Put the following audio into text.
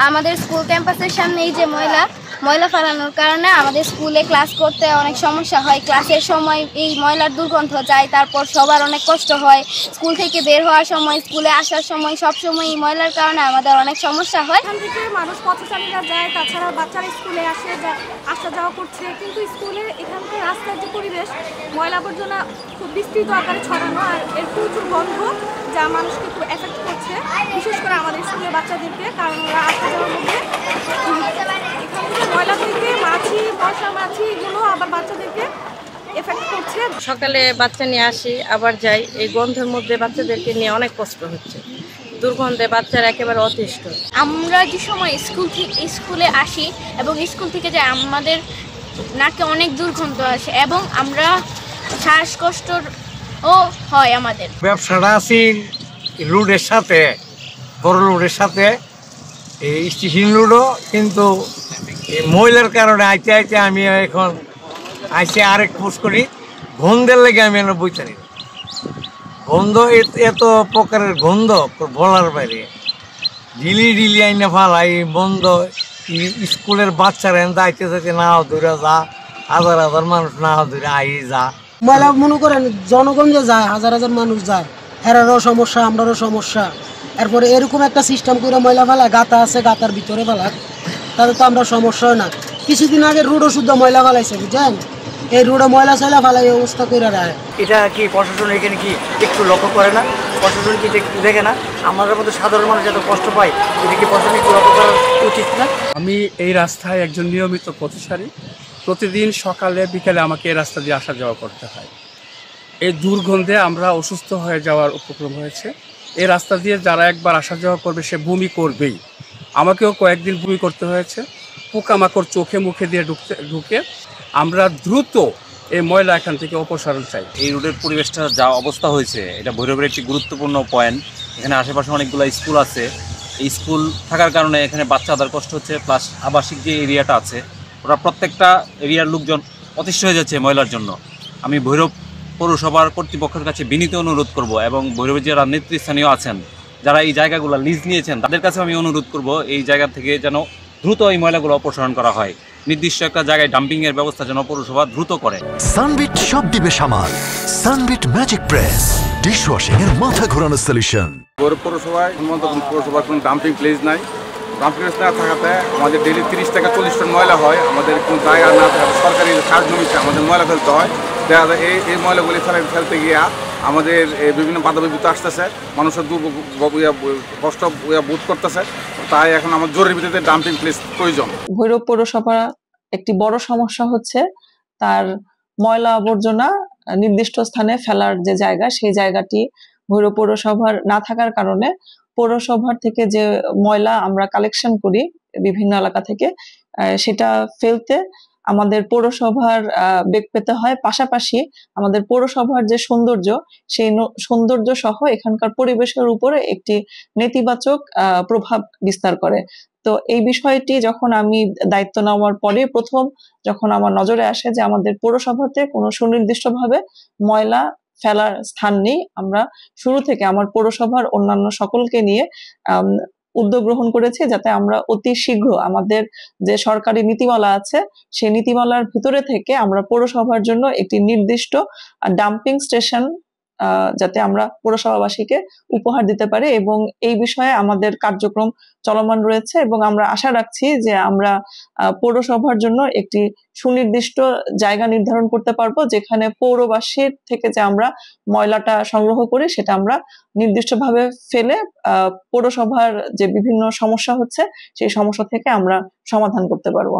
আমাদের স্কুল ক্যাম্পাসের সামনে এই যে ময়লা ফেলানোর কারণে আমাদের স্কুলে ক্লাস করতে অনেক সমস্যা হয়। ক্লাসের সময় এই ময়লার দুর্গন্ধ যায়, তারপর সবার অনেক কষ্ট হয়। স্কুল থেকে বের হওয়ার সময়, স্কুলে আসার সময়, সব সময় এই ময়লার কারণে আমাদের অনেক সমস্যা হয়। এখান থেকে মানুষ পথচারীরা যায়, তাছাড়া বাচ্চারা স্কুলে আসা যাওয়া করছে, কিন্তু স্কুলে এখানকার রাস্তার যে পরিবেশ, ময়লা আবর্জনা খুব বিস্তৃত আকারে ছড়ানো, আর এর প্রচুর গন্ধ যা মানুষকে খুব এফেক্ট করছে, বিশেষ করে আমাদের স্কুলের বাচ্চাদেরকে। কারণ ওরা আসা যাওয়ার মধ্যে এখান থেকে ময়লা থেকে মশা মাছি এগুলো আবার বাচ্চাদেরকে এফেক্ট করছে। সকালে বাচ্চা নিয়ে আসি, আবার যাই, এই গন্ধের মধ্যে বাচ্চাদেরকে নিয়ে অনেক কষ্ট হচ্ছে। দুর্গন্ধে বাচ্চারা একেবারে অতিষ্ঠ। আমরা যে সময় স্কুলে আসি এবং স্কুল থেকে যাই, আমাদের নাকে অনেক দুর্গন্ধ আসে এবং আমরা শ্বাসকষ্টও হয়। আমাদের ব্যবসাটা আছি রোডের সাথে, বড় রোডের সাথে, এই স্টেশন রোডও, কিন্তু এই ময়লার কারণে আইতে আমি এখন আরেক পোস্ট করি। গন্ধের লেগে আমি বইতে নিই। গন্ধ এত প্রকারের গন্ধ বলার বাইরে। ডিলি আইনে ফালাই বন্ধ। স্কুলের বাচ্চারা এনে আইতে থাকে, না ধরে যা, হাজার মানুষ না ধরে যা। ময়লা মনে করেন জনগণ যে যায়, হাজার মানুষ যায়, এরারও সমস্যা, আমরারও সমস্যা। এরপরে এরকম একটা সিস্টেম করে ময়লা ফেলা, গাতা আছে, গাতার ভিতরে ফেলা, তাতে তো আমরা সমস্যা হয় না। কিছুদিন আগে রোডও শুদ্ধ ময়লা ফেলাইছে, বুঝছেন? এই রোডে ময়লা চয়লা ফেলাই অবস্থা করে রায়। এটা কি প্রশাসন এখানে কি একটু লক্ষ্য করে না? প্রশাসন কি দেখে না? আমাদের মতো সাধারণ মানুষ এত কষ্ট পায়, এটা কি প্রশাসন একটু লক্ষ্য করা উচিত না? আমি এই রাস্তায় একজন নিয়মিত পথচারী। প্রতিদিন সকালে বিকেলে আমাকে এই রাস্তা দিয়ে আসা যাওয়া করতে হয়। এই দুর্গন্ধে আমরা অসুস্থ হয়ে যাওয়ার উপক্রম হয়েছে। এই রাস্তা দিয়ে যারা একবার আসা যাওয়া করবে সে বমি করবেই। আমাকেও কয়েকদিন বমি করতে হয়েছে। পোকামাকড় চোখে মুখে দিয়ে ঢুকে আমরা দ্রুত এই ময়লা এখান থেকে অপসারণ চাই। এই রোডের পরিবেশটা যা অবস্থা হয়েছে, এটা ভৈরবের একটি গুরুত্বপূর্ণ পয়েন্ট। এখানে আশেপাশে অনেকগুলো স্কুল আছে। এই স্কুল থাকার কারণে এখানে বাচ্চাদের কষ্ট হচ্ছে, প্লাস আবাসিক যে এরিয়াটা আছে, ওরা প্রত্যেকটা এরিয়ার লোকজন অতিষ্ঠ হয়ে যাচ্ছে ময়লার জন্য। আমি ভৈরব পৌরসভার কর্তৃপক্ষের কাছে বিনীত অনুরোধ করব, এবং ভৈরবের যারা নেতৃস্থানীয় আছেন, যারা এই জায়গাগুলো লিজ নিয়েছেন, তাদের কাছে আমি অনুরোধ করব এই জায়গা থেকে যেন দ্রুত এই ময়লাগুলো অপসারণ করা হয়। নির্দিষ্ট একটা জায়গায় ডাম্পিং এর ব্যবস্থা যেন পৌরসভা দ্রুত করে। সানবিট সব দিবে সামাল। সানবিট ম্যাজিক প্রেস, ডিশওয়াশিং এর মাথা ঘোরানো সলিউশন। পৌরসভায় পৌরসভার কোনো ডাম্পিং প্লেস নাই। ডাম্পিং প্লেস না থাকাতে আমাদের ডেলি 30 থেকে 40 টন ময়লা হয়। আমাদের কোনো জায়গা না থাকাতে সরকারি কাজ জমিতে আমাদের ময়লা ফেলতে হয়। দেখা যায় এই ময়লাগুলি ফেলতে গিয়া আমাদের বিভিন্ন বাধা বিপত্তি আসতেছে, মানুষের কষ্ট বোধ করতেছে। তাই এখন আমার জরুরি ভিত্তিতে ডাম্পিং প্লেস প্রয়োজন। ভৈরব পৌরসভা একটি বড় সমস্যা হচ্ছে তার ময়লা আবর্জনা নির্দিষ্ট স্থানে ফেলার যে জায়গা, সেই জায়গাটি ভৈরব পৌরসভার না থাকার কারণে পৌরসভার থেকে যে ময়লা আমরা কালেকশন করি বিভিন্ন এলাকা থেকে, সেটা ফেলতে আমাদের পৌরসভার বেগ পেতে হয়। পাশাপাশি আমাদের পৌরসভার যে সৌন্দর্য, সেই সৌন্দর্য সহ এখানকার পরিবেশের উপরে একটি নেতিবাচক প্রভাব বিস্তার করে। তো এই বিষয়টি যখন আমি দায়িত্ব নেওয়ার পরে যখন আমার নজরে আসে যে আমাদের পৌরসভাতে কোনো সুনির্দিষ্টভাবে ময়লা ফেলার স্থান নেই, আমরা শুরু থেকে আমার পৌরসভার অন্যান্য সকলকে নিয়ে উদ্যোগ গ্রহণ করেছি যাতে আমরা অতি শীঘ্র আমাদের যে সরকারি নীতিমালা আছে সেই নীতিমালার ভিতরে থেকে আমরা পৌরসভার জন্য একটি নির্দিষ্ট ডাম্পিং স্টেশন যাতে আমরা পৌরসভাবাসীকে উপহার দিতে পারি, এবং এই বিষয়ে আমাদের কার্যক্রম চলমান রয়েছে। এবং আমরা আশা রাখছি যে আমরা পৌরসভার জন্য একটি সুনির্দিষ্ট জায়গা নির্ধারণ করতে পারবো, যেখানে পৌরবাসীর থেকে যে আমরা ময়লাটা সংগ্রহ করি সেটা আমরা নির্দিষ্টভাবে ফেলে পৌরসভার যে বিভিন্ন সমস্যা হচ্ছে সেই সমস্যা থেকে আমরা সমাধান করতে পারবো।